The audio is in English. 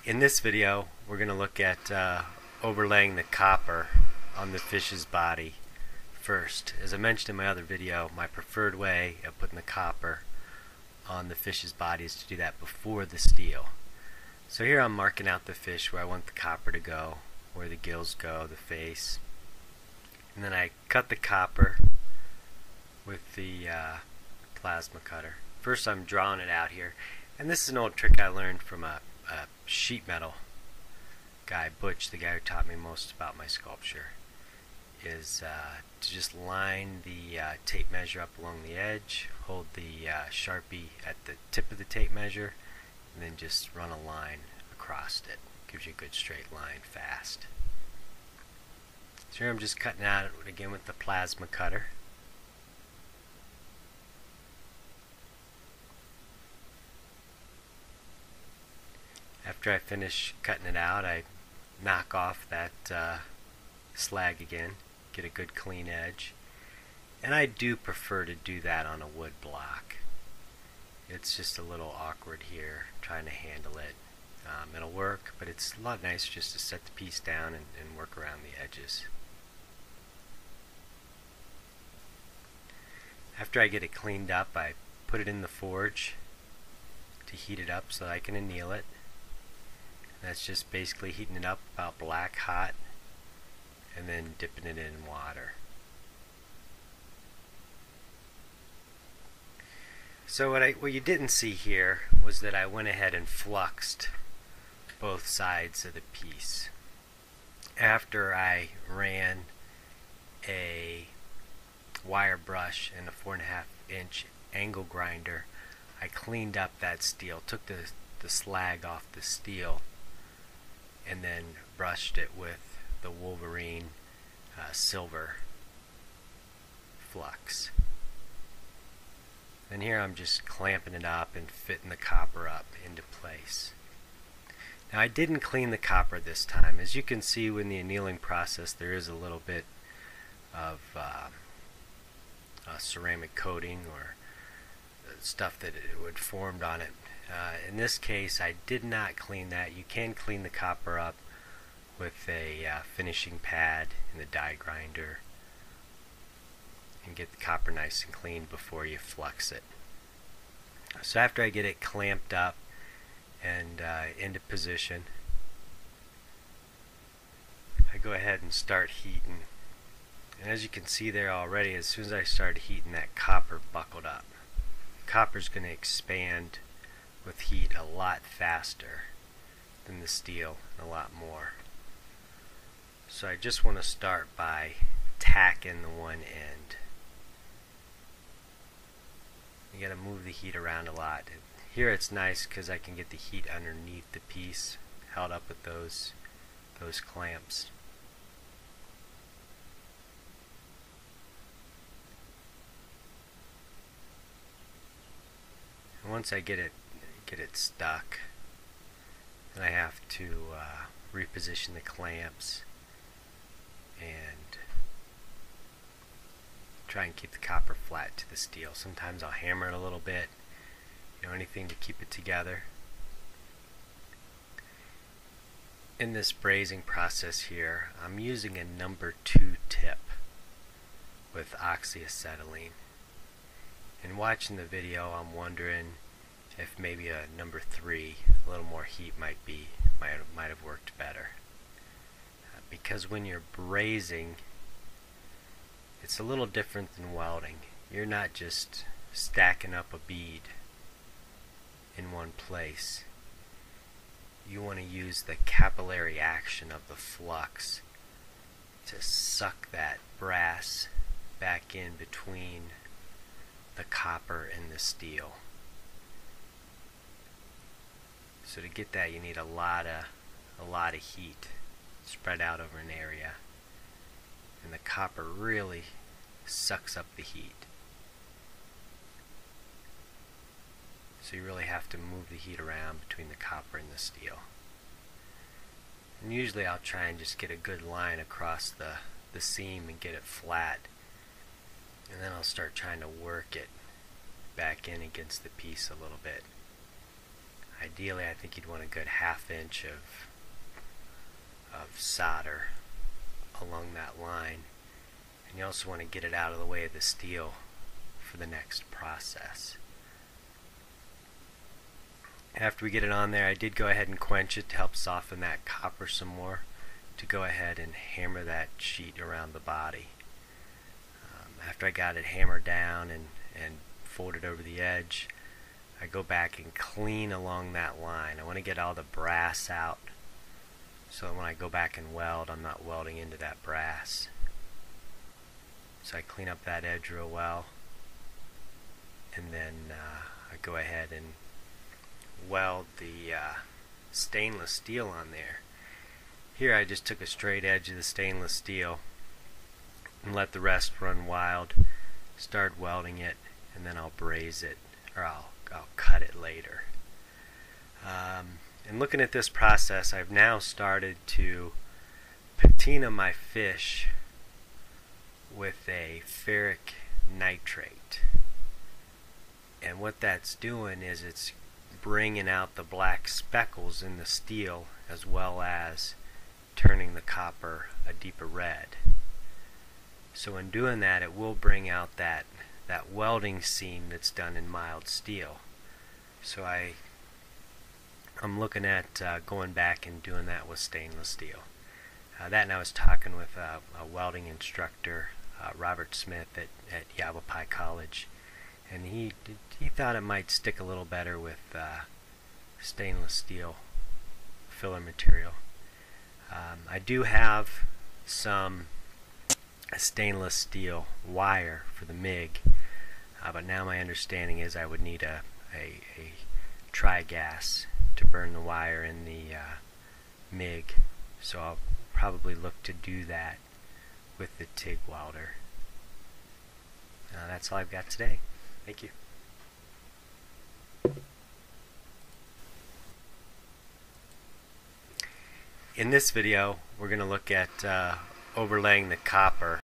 In this video, we're going to look at overlaying the copper on the fish's body first. As I mentioned in my other video, my preferred way of putting the copper on the fish's body is to do that before the steel. So here I'm marking out the fish where I want the copper to go, where the gills go, the face. And then I cut the copper with the plasma cutter. First I'm drawing it out here. And this is an old trick I learned from a sheet metal guy, Butch, the guy who taught me most about my sculpture, is to just line the tape measure up along the edge, hold the Sharpie at the tip of the tape measure, and then just run a line across it. Gives you a good straight line fast. So here I'm just cutting out again with the plasma cutter. After I finish cutting it out, I knock off that slag again, get a good clean edge. And I do prefer to do that on a wood block. It's just a little awkward here trying to handle it. It'll work, but it's a lot nicer just to set the piece down and work around the edges. After I get it cleaned up, I put it in the forge to heat it up so that I can anneal it. That's just basically heating it up about black hot and then dipping it in water. So what you didn't see here was that I went ahead and fluxed both sides of the piece. After I ran a wire brush and a 4.5-inch angle grinder, I cleaned up that steel, took the slag off the steel, and then brushed it with the Wolverine silver flux. And here I'm just clamping it up and fitting the copper up into place. Now I didn't clean the copper this time. As you can see in the annealing process, there is a little bit of ceramic coating or stuff that would formed on it. In this case, I did not clean that. You can clean the copper up with a finishing pad and the die grinder and get the copper nice and clean before you flux it. So after I get it clamped up and into position, I go ahead and start heating. And as you can see there already, as soon as I started heating, that copper buckled up. Copper is going to expand with heat a lot faster than the steel, and a lot more. So I just want to start by tacking the one end. You got to move the heat around a lot. Here it's nice because I can get the heat underneath the piece, held up with those clamps. And once I get it stuck, then I have to reposition the clamps and try and keep the copper flat to the steel. Sometimes I'll hammer it a little bit, anything to keep it together. In this brazing process here, I'm using a number 2 tip with oxyacetylene. And watching the video, I'm wondering if maybe a number 3, a little more heat might have worked better. Because when you're brazing, it's a little different than welding. You're not just stacking up a bead in one place. You want to use the capillary action of the flux to suck that brass back in between the copper and the steel. So to get that, you need a lot of heat spread out over an area, and the copper really sucks up the heat. So you really have to move the heat around between the copper and the steel. And usually I'll try and just get a good line across the seam and get it flat, and then I'll start trying to work it back in against the piece a little bit. Ideally, I think you'd want a good 1/2 inch of solder along that line, and you also want to get it out of the way of the steel for the next process. After we get it on there, I did go ahead and quench it to help soften that copper some more, to go ahead and hammer that sheet around the body. After I got it hammered down and folded over the edge, I go back and clean along that line. I want to get all the brass out, so that when I go back and weld, I'm not welding into that brass. So I clean up that edge real well, and then I go ahead and weld the stainless steel on there. Here I just took a straight edge of the stainless steel and let the rest run wild, start welding it, and then I'll braze it, or I'll cut it later. And looking at this process, I've now started to patina my fish with a ferric nitrate. And what that's doing is it's bringing out the black speckles in the steel, as well as turning the copper a deeper red. So in doing that, it will bring out that welding seam that's done in mild steel. So I'm looking at going back and doing that with stainless steel. That, and I was talking with a welding instructor, Robert Smith at Yavapai College, and he thought it might stick a little better with stainless steel filler material. I do have some stainless steel wire for the MIG, but now my understanding is I would need a tri-gas to burn the wire in the MIG, so I'll probably look to do that with the TIG welder. That's all I've got today. Thank you. In this video, we're going to look at overlaying the copper